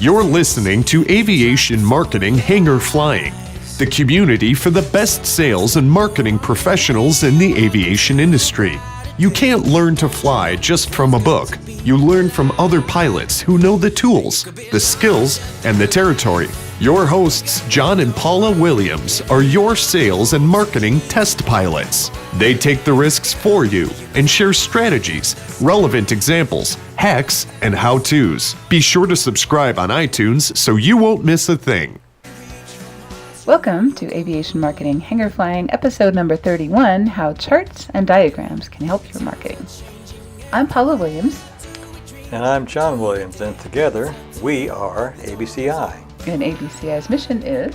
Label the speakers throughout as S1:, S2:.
S1: You're listening to Aviation Marketing Hangar Flying, the community for the best sales and marketing professionals in the aviation industry. You can't learn to fly just from a book. You learn from other pilots who know the tools, the skills, and the territory. Your hosts, John and Paula Williams, are your sales and marketing test pilots. They take the risks for you and share strategies, relevant examples, hacks, and how-tos. Be sure to subscribe on iTunes so you won't miss a thing.
S2: Welcome to Aviation Marketing Hangar Flying, episode number 31, How Charts and Diagrams Can Help Your Marketing. I'm Paula Williams.
S3: And I'm John Williams, and together we are ABCI.
S2: And ABCI's mission is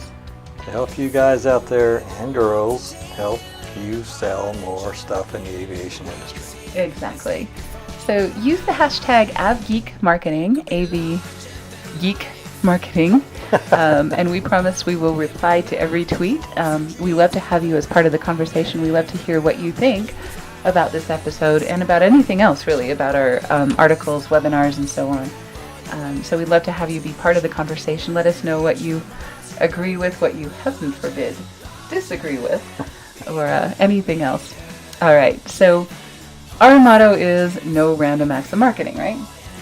S3: to help you guys out there and girls help you sell more stuff in the aviation industry.
S2: Exactly. So use the hashtag AvGeekMarketing, AVGeekMarketing, and we promise we will reply to every tweet. We love to have you as part of the conversation. We love to hear what you think about this episode and about anything else, really, about our articles, webinars, and so on. So we'd love to have you be part of the conversation. Let us know what you agree with, what you, heaven forbid, disagree with, or anything else. All right, so our motto is no random acts of marketing, right?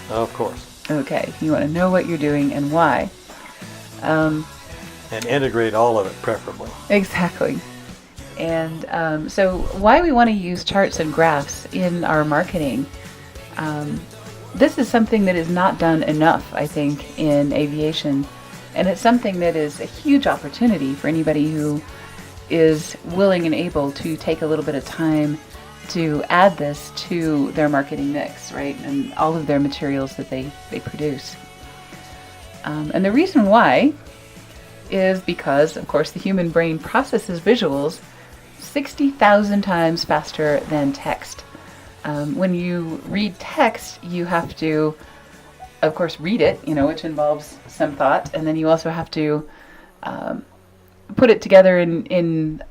S3: Of course.
S2: Okay, you want to know what you're doing and why.
S3: And integrate all of it, preferably.
S2: Exactly. And so why we want to use charts and graphs in our marketing, this is something that is not done enough, I think, in aviation. And it's something that is a huge opportunity for anybody who is willing and able to take a little bit of time to add this to their marketing mix, right? And all of their materials that they produce. And the reason why is because, of course, the human brain processes visuals 60,000 times faster than text. When you read text, you have to, of course, read it, which involves some thought, and then you also have to put it together in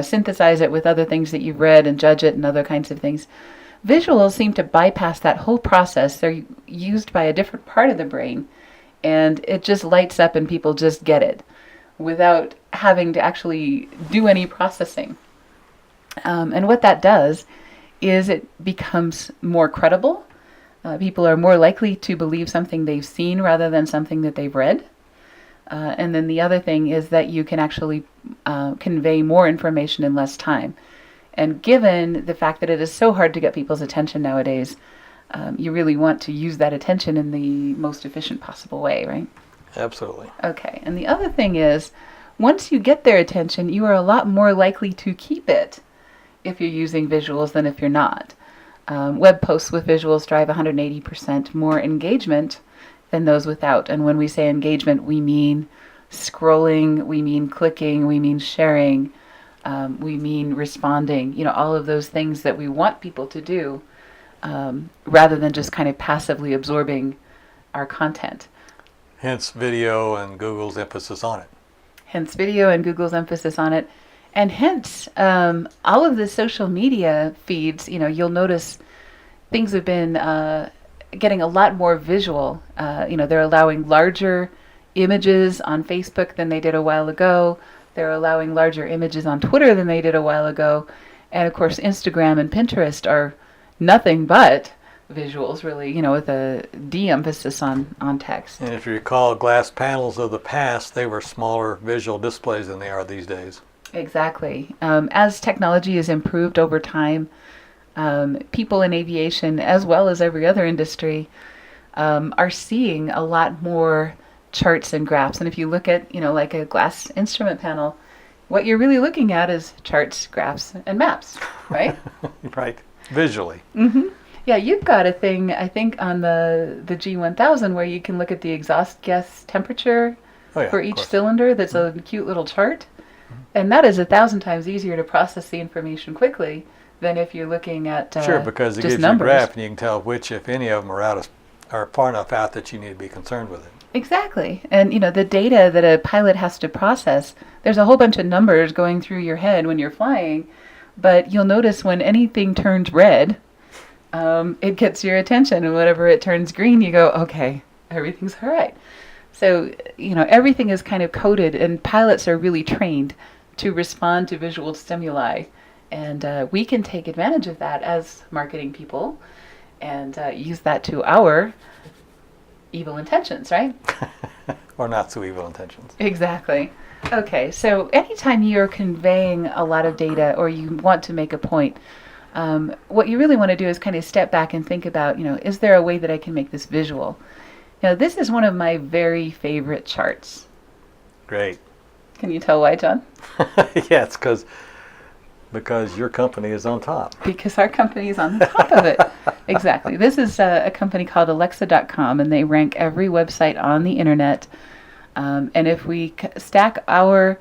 S2: synthesize it with other things that you've read and judge it and other kinds of things. Visuals seem to bypass that whole process. They're used by a different part of the brain, and it just lights up and people just get it without having to actually do any processing. And what that does is it becomes more credible. People are more likely to believe something they've seen rather than something that they've read. And then the other thing is that you can actually convey more information in less time. And given the fact that it is so hard to get people's attention nowadays, you really want to use that attention in the most efficient possible way, right?
S3: Absolutely.
S2: Okay. And the other thing is, once you get their attention, you are a lot more likely to keep it if you're using visuals than if you're not. Web posts with visuals drive 180% more engagement than those without. And when we say engagement, we mean scrolling, we mean clicking, we mean sharing, we mean responding, all of those things that we want people to do, rather than just kind of passively absorbing our content.
S3: Hence video and Google's emphasis on it.
S2: And hence, all of the social media feeds, you'll notice things have been getting a lot more visual. They're allowing larger images on Facebook than they did a while ago. They're allowing larger images on Twitter than they did a while ago. And of course, Instagram and Pinterest are nothing but visuals, really, with a de-emphasis on text.
S3: And if you recall, glass panels of the past, they were smaller visual displays than they are these days.
S2: Exactly. As technology has improved over time, people in aviation, as well as every other industry, are seeing a lot more charts and graphs. And if you look at, like a glass instrument panel, what you're really looking at is charts, graphs, and maps, right?
S3: Right. Visually.
S2: Mm-hmm. Yeah, you've got a thing, I think, on the G1000 where you can look at the exhaust gas temperature for each cylinder. That's a cute little chart. And that is 1,000 times easier to process the information quickly than if you're looking at
S3: sure, because it
S2: just
S3: gives
S2: numbers.
S3: You a graph and you can tell which, if any of them, are far enough out that you need to be concerned with it.
S2: Exactly. And, the data that a pilot has to process, there's a whole bunch of numbers going through your head when you're flying, but you'll notice when anything turns red, it gets your attention, and whenever it turns green, you go, okay, everything's all right. So, everything is kind of coded, and pilots are really trained to respond to visual stimuli. And we can take advantage of that as marketing people and use that to our evil intentions, right?
S3: Or not so evil intentions.
S2: Exactly. Okay, so anytime you're conveying a lot of data or you want to make a point, what you really want to do is kind of step back and think about, is there a way that I can make this visual? This is one of my very favorite charts.
S3: Great.
S2: Can you tell why, John?
S3: Yeah, it's because your company is on top.
S2: Because our company is on the top of it. Exactly. This is a company called Alexa.com, and they rank every website on the internet. And if we stack our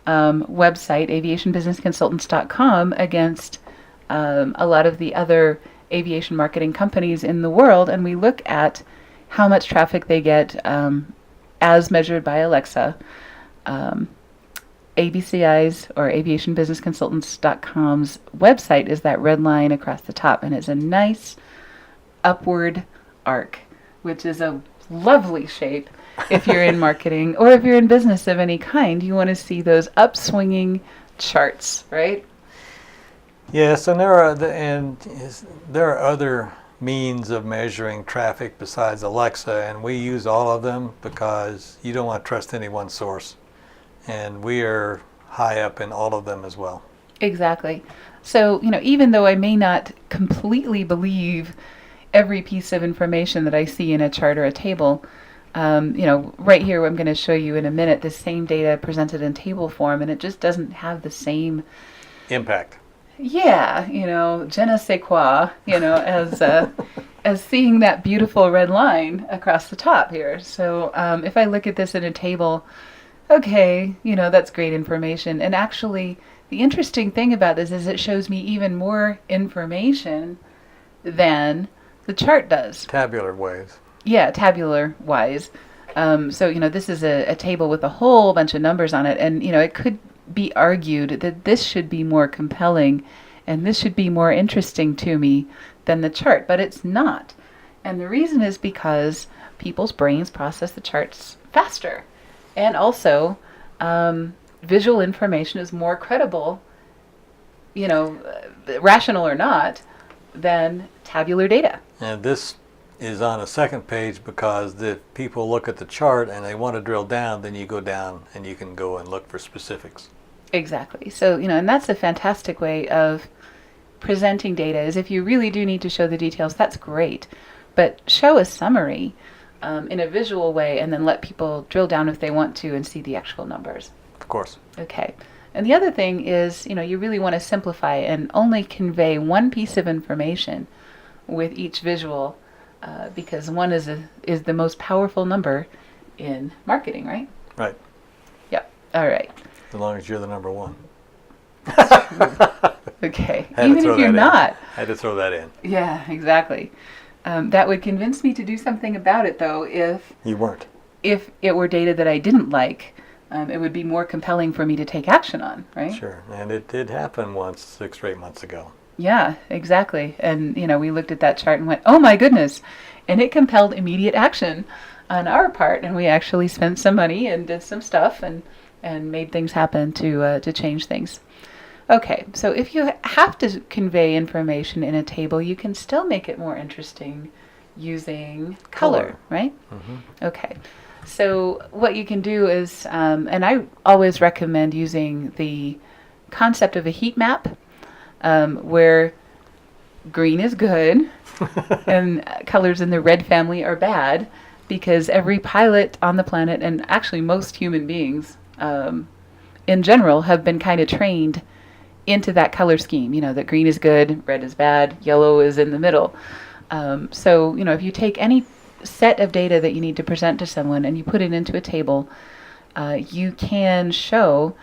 S2: website, aviationbusinessconsultants.com, against a lot of the other aviation marketing companies in the world, and we look at how much traffic they get as measured by Alexa, ABCI's or aviationbusinessconsultants.com's website is that red line across the top, and it's a nice upward arc, which is a lovely shape if you're in marketing or if you're in business of any kind. You want to see those upswinging charts, right?
S3: Yes, and there are other means of measuring traffic besides Alexa, and we use all of them because you don't want to trust any one source. And we are high up in all of them as well.
S2: Exactly. So, even though I may not completely believe every piece of information that I see in a chart or a table, right here I'm going to show you in a minute the same data presented in table form, and it just doesn't have the same
S3: impact.
S2: Yeah, je ne sais quoi, as seeing that beautiful red line across the top here. So if I look at this in a table, okay, that's great information. And actually, the interesting thing about this is it shows me even more information than the chart does.
S3: Tabular wise.
S2: Yeah, tabular wise. So, this is a table with a whole bunch of numbers on it. And, it could be argued that this should be more compelling and this should be more interesting to me than the chart, but it's not. And the reason is because people's brains process the charts faster. And also, visual information is more credible, rational or not, than tabular data.
S3: And this is on a second page because if people look at the chart and they want to drill down, then you go down and you can go and look for specifics.
S2: Exactly. So, and that's a fantastic way of presenting data, is if you really do need to show the details, that's great. But show a summary in a visual way and then let people drill down if they want to and see the actual numbers.
S3: Of course.
S2: Okay. And the other thing is, you really want to simplify and only convey one piece of information with each visual because one is the most powerful number in marketing, right?
S3: Right.
S2: Yep. All right.
S3: As long as you're the number one.
S2: Okay. Even if you're not.
S3: I had to throw that in.
S2: Yeah, exactly. That would convince me to do something about it, though, if
S3: you weren't.
S2: If it were data that I didn't like, it would be more compelling for me to take action on, right?
S3: Sure. And it did happen once 6 or 8 months ago.
S2: Yeah, exactly. And, we looked at that chart and went, oh my goodness. And it compelled immediate action on our part. And we actually spent some money and did some stuff and made things happen to change things. Okay, so if you have to convey information in a table, you can still make it more interesting using color. Right?
S3: Mm-hmm.
S2: Okay, so what you can do is, and I always recommend using the concept of a heat map, where green is good and colors in the red family are bad, because every pilot on the planet, and actually most human beings in general, have been kind of trained into that color scheme, that green is good, red is bad, yellow is in the middle. So, if you take any set of data that you need to present to someone and you put it into a table, you can show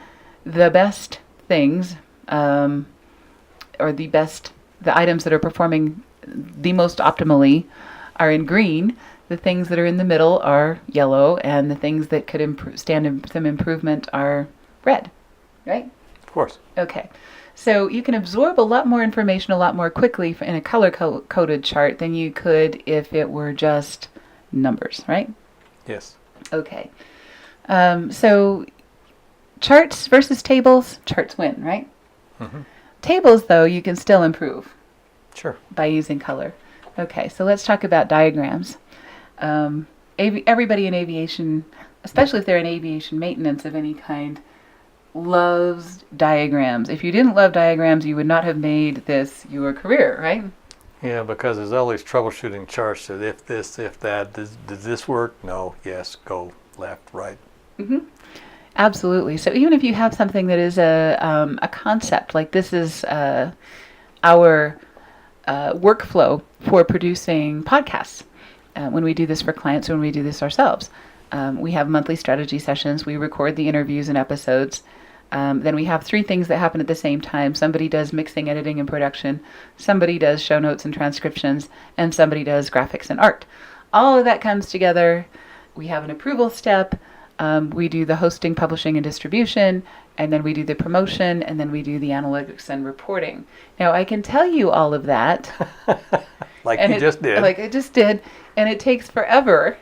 S2: the best things, or the items that are performing the most optimally are in green. The things that are in the middle are yellow, and the things that could stand some improvement are red, right?
S3: Of course.
S2: Okay. So you can absorb a lot more information a lot more quickly in a color-coded chart than you could if it were just numbers, right?
S3: Yes.
S2: Okay. So charts versus tables, charts win, right?
S3: Mm-hmm.
S2: Tables, though, you can still improve
S3: Sure.
S2: by using color. Okay, so let's talk about diagrams. Everybody in aviation, especially if they're in aviation maintenance of any kind, loves diagrams. If you didn't love diagrams, you would not have made this your career, right?
S3: Yeah, because there's always troubleshooting charts that if this, if that, does this work? No, yes, go left, right.
S2: Mm-hmm. Absolutely. So even if you have something that is a concept, like this is our workflow for producing podcasts. When we do this for clients, when we do this ourselves, we have monthly strategy sessions. We record the interviews and episodes. Then we have 3 things that happen at the same time. Somebody does mixing, editing, and production. Somebody does show notes and transcriptions. And somebody does graphics and art. All of that comes together. We have an approval step. We do the hosting, publishing, and distribution. And then we do the promotion. And then we do the analytics and reporting. Now, I can tell you all of that.
S3: Like you just did.
S2: Like I just did. And it takes forever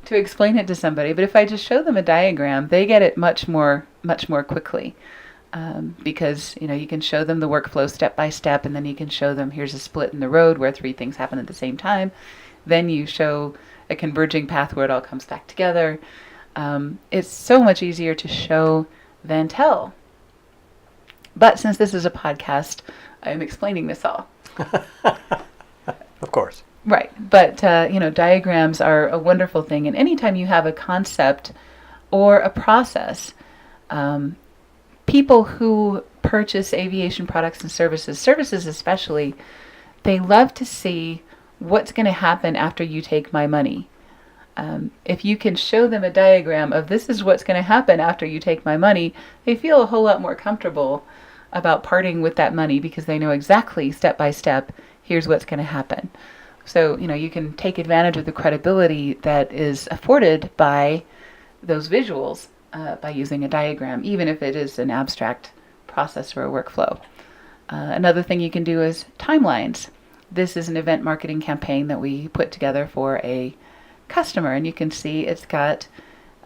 S2: to explain it to somebody. But if I just show them a diagram, they get it much more quickly. Because, you can show them the workflow step by step, and then you can show them here's a split in the road where 3 things happen at the same time. Then you show a converging path where it all comes back together. It's so much easier to show than tell. But since this is a podcast, I'm explaining this all.
S3: Of course.
S2: Right. But, diagrams are a wonderful thing. And anytime you have a concept or a process, people who purchase aviation products and services especially, they love to see what's going to happen after you take my money. If you can show them a diagram of this is what's going to happen after you take my money, they feel a whole lot more comfortable about parting with that money because they know exactly step by step, here's what's going to happen. So, you can take advantage of the credibility that is afforded by those visuals by using a diagram, even if it is an abstract process or a workflow. Another thing you can do is timelines. This is an event marketing campaign that we put together for a customer, and you can see it's got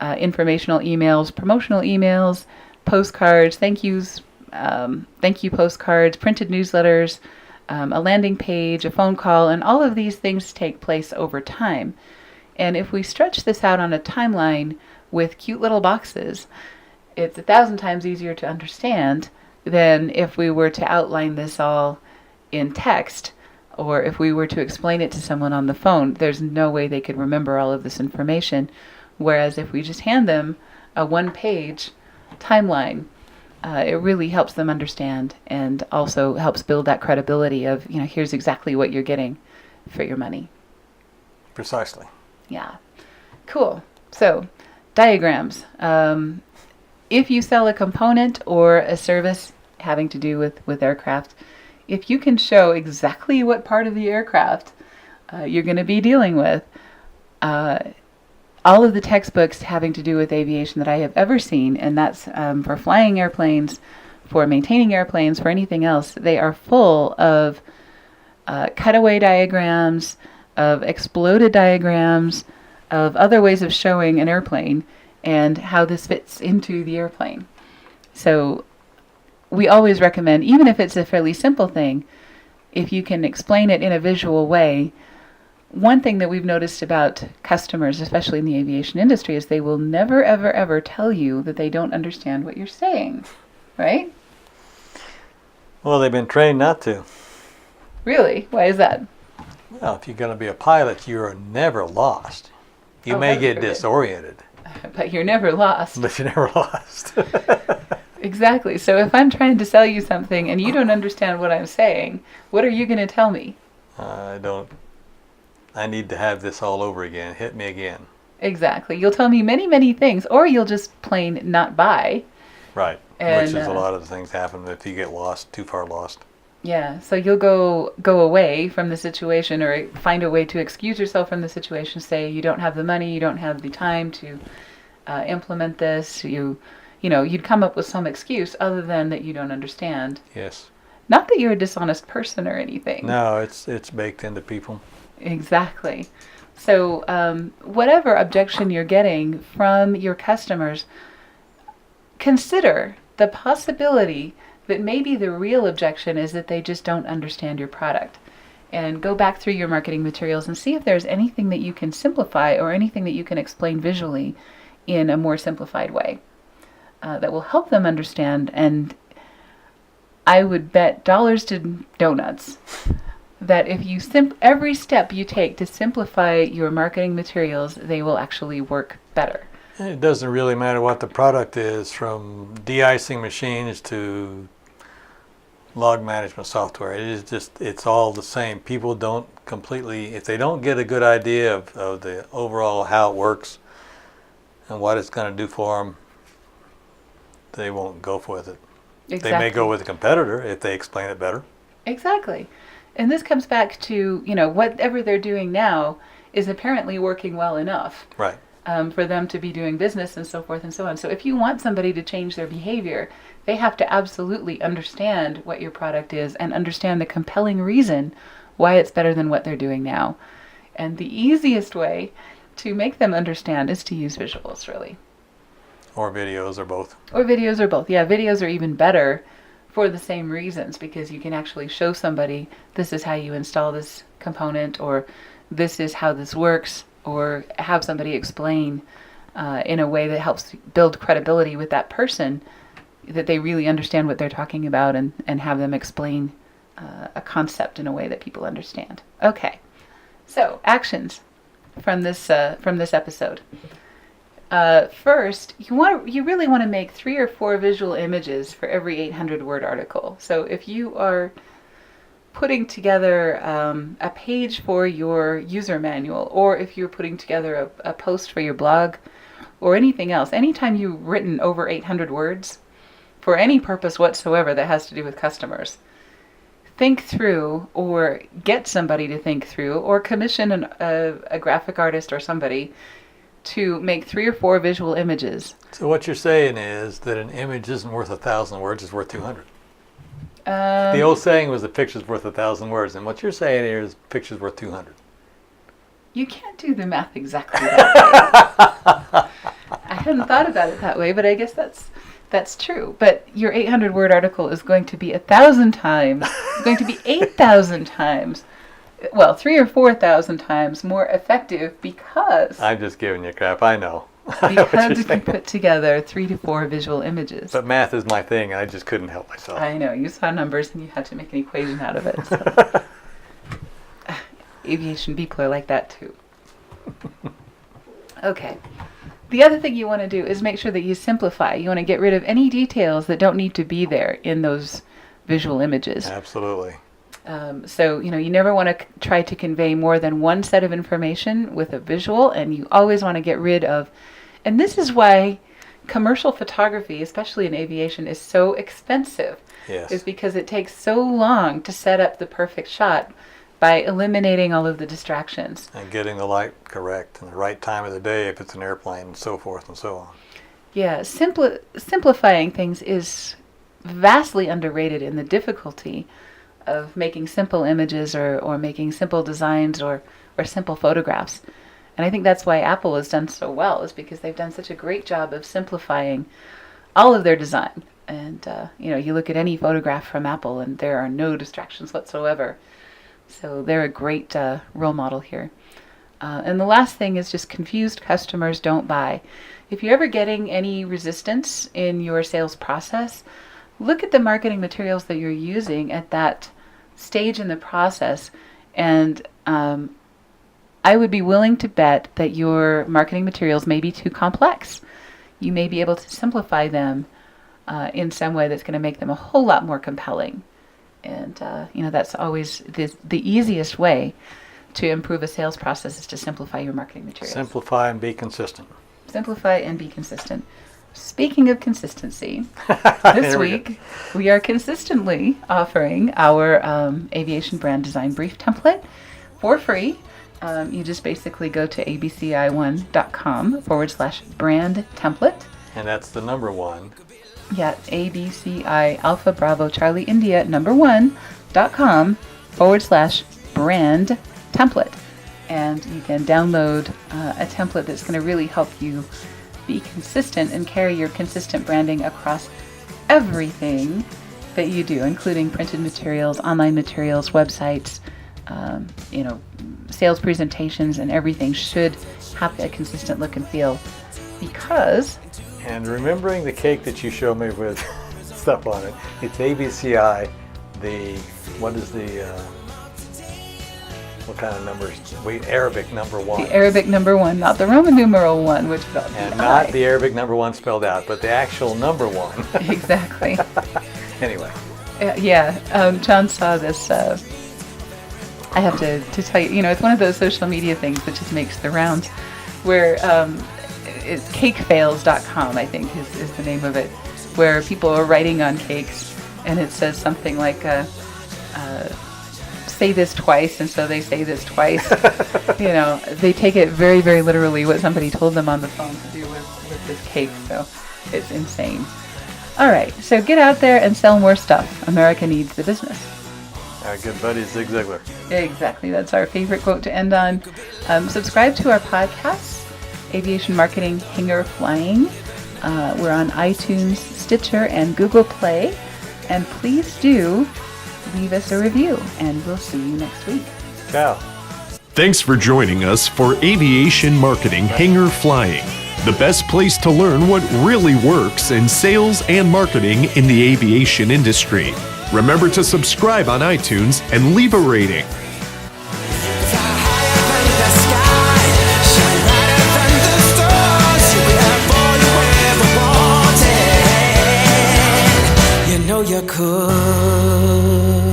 S2: informational emails, promotional emails, postcards, thank you postcards, printed newsletters, a landing page, a phone call, and all of these things take place over time. And if we stretch this out on a timeline with cute little boxes, it's 1,000 times easier to understand than if we were to outline this all in text, or if we were to explain it to someone on the phone. There's no way they could remember all of this information. Whereas if we just hand them a 1-page timeline, it really helps them understand and also helps build that credibility of, here's exactly what you're getting for your money.
S3: Precisely.
S2: Yeah. Cool. So, diagrams. If you sell a component or a service having to do with aircraft, if you can show exactly what part of the aircraft you're going to be dealing with, all of the textbooks having to do with aviation that I have ever seen, and that's for flying airplanes, for maintaining airplanes, for anything else, they are full of cutaway diagrams, of exploded diagrams, of other ways of showing an airplane and how this fits into the airplane. So we always recommend, even if it's a fairly simple thing, if you can explain it in a visual way. One thing that we've noticed about customers, especially in the aviation industry, is they will never, ever, ever tell you that they don't understand what you're saying, right?
S3: Well, they've been trained not to.
S2: Really? Why is that?
S3: Well, if you're going to be a pilot, you're never lost. You may get disoriented.
S2: But you're never lost.
S3: But you're never lost.
S2: Exactly. So if I'm trying to sell you something and you don't understand what I'm saying, what are you going to tell me?
S3: I don't. I need to have this all over again. Hit me again.
S2: Exactly. You'll tell me many, many things, or you'll just plain not buy.
S3: Right.
S2: And,
S3: which is a lot of the things happen if you get lost, too far lost.
S2: Yeah. So you'll go away from the situation or find a way to excuse yourself from the situation. Say you don't have the money, you don't have the time to implement this. You'd come up with some excuse other than that you don't understand.
S3: Yes.
S2: Not that you're a dishonest person or anything.
S3: No, it's baked into people.
S2: Exactly. So whatever objection you're getting from your customers, consider the possibility that maybe the real objection is that they just don't understand your product. And go back through your marketing materials and see if there's anything that you can simplify or anything that you can explain visually in a more simplified way that will help them understand. And I would bet dollars to donuts that if you every step you take to simplify your marketing materials, they will actually work better.
S3: It doesn't really matter what the product is, from de-icing machines to log management software. It is just, it's all the same. People don't completely, if they don't get a good idea of the overall how it works and what it's going to do for them, they won't go with it.
S2: Exactly.
S3: They may go with a competitor if they explain it better.
S2: Exactly. And this comes back to, whatever they're doing now is apparently working well enough.
S3: Right.
S2: For them to be doing business and so forth and so on. So if you want somebody to change their behavior, they have to absolutely understand what your product is and understand the compelling reason why it's better than what they're doing now. And the easiest way to make them understand is to use visuals, really.
S3: Or videos, or both.
S2: Or videos, or both. Yeah, videos are even better for the same reasons, because you can actually show somebody, this is how you install this component, or this is how this works, or have somebody explain in a way that helps build credibility with that person, that they really understand what they're talking about, and have them explain a concept in a way that people understand. Okay, so actions from this episode. First, you really want to make 3 or 4 visual images for every 800-word article. So if you are putting together a page for your user manual, or if you're putting together a post for your blog, or anything else, anytime you've written over 800 words for any purpose whatsoever that has to do with customers, think through, or get somebody to think through, or commission a graphic artist or somebody to make 3 or 4 visual images.
S3: So what you're saying is that an image isn't worth 1,000 words, it's worth 200. The old saying was a picture's worth 1,000 words, and what you're saying here is a picture's worth 200.
S2: You can't do the math exactly that way. I hadn't thought about it that way, but I guess that's true. But your 800-word article is going to be 1,000 times, it's going to be 8,000 times, well, 3,000 or 4,000 times more effective, because
S3: I'm just giving you crap, I know.
S2: Because you can put together 3 to 4 visual images.
S3: But math is my thing, and I just couldn't help myself.
S2: I know, you saw numbers and you had to make an equation out of it. So. Aviation people are like that too. Okay. The other thing you want to do is make sure that you simplify. You want to get rid of any details that don't need to be there in those visual images.
S3: Absolutely.
S2: So, you never want to try to convey more than one set of information with a visual, and you always want to get rid of, and this is why commercial photography, especially in aviation, is so expensive.
S3: Yes.
S2: Is because it takes so long to set up the perfect shot by eliminating all of the distractions.
S3: And getting the light correct and the right time of the day if it's an airplane, and so forth and so on.
S2: Yeah, simplifying things is vastly underrated in the difficulty of making simple images or making simple designs or simple photographs. And I think that's why Apple has done so well, is because they've done such a great job of simplifying all of their design. And, you look at any photograph from Apple and there are no distractions whatsoever. So they're a great role model here. And the last thing is just confused customers don't buy. If you're ever getting any resistance in your sales process, look at the marketing materials that you're using at that stage in the process, and I would be willing to bet that your marketing materials may be too complex. You may be able to simplify them in some way that's going to make them a whole lot more compelling. And that's always the easiest way to improve a sales process, is to simplify your marketing materials.
S3: Simplify and be consistent.
S2: Simplify and be consistent. Speaking of consistency, this week we are consistently offering our aviation brand design brief template for free. You just basically go to abci1.com/brand template.
S3: And that's the number 1.
S2: Yeah, ABCI Alpha Bravo Charlie India number 1.com/brand template. and you can download a template that's going to really help you be consistent and carry your consistent branding across everything that you do, including printed materials, online materials, websites, sales presentations, and everything should have a consistent look and feel. Because,
S3: and remembering the cake that you showed me with stuff on it, it's ABCI. What kind of numbers? Arabic number 1.
S2: the Arabic number 1, not the Roman numeral 1, which spelled
S3: And
S2: the
S3: not
S2: I.
S3: the Arabic number 1 spelled out, but the actual number 1.
S2: Exactly.
S3: Anyway.
S2: John saw this. I have to tell you, it's one of those social media things that just makes the rounds, where it's cakefails.com, I think is the name of it, where people are writing on cakes, and it says something like, say this twice, and so they say this twice. They take it very, very literally what somebody told them on the phone to do with this cake, so it's insane. All right, so get out there and sell more stuff. America needs the business.
S3: Our good buddy Zig Ziglar.
S2: Exactly, that's our favorite quote to end on. Subscribe to our podcasts, Aviation Marketing Hanger Flying. We're on iTunes, Stitcher, and Google Play. And please do leave us a review, and we'll see you next week.
S3: Ciao.
S1: Thanks for joining us for Aviation Marketing Hanger Flying, the best place to learn what really works in sales and marketing in the aviation industry. Remember to subscribe on iTunes and leave a rating.
S4: You could.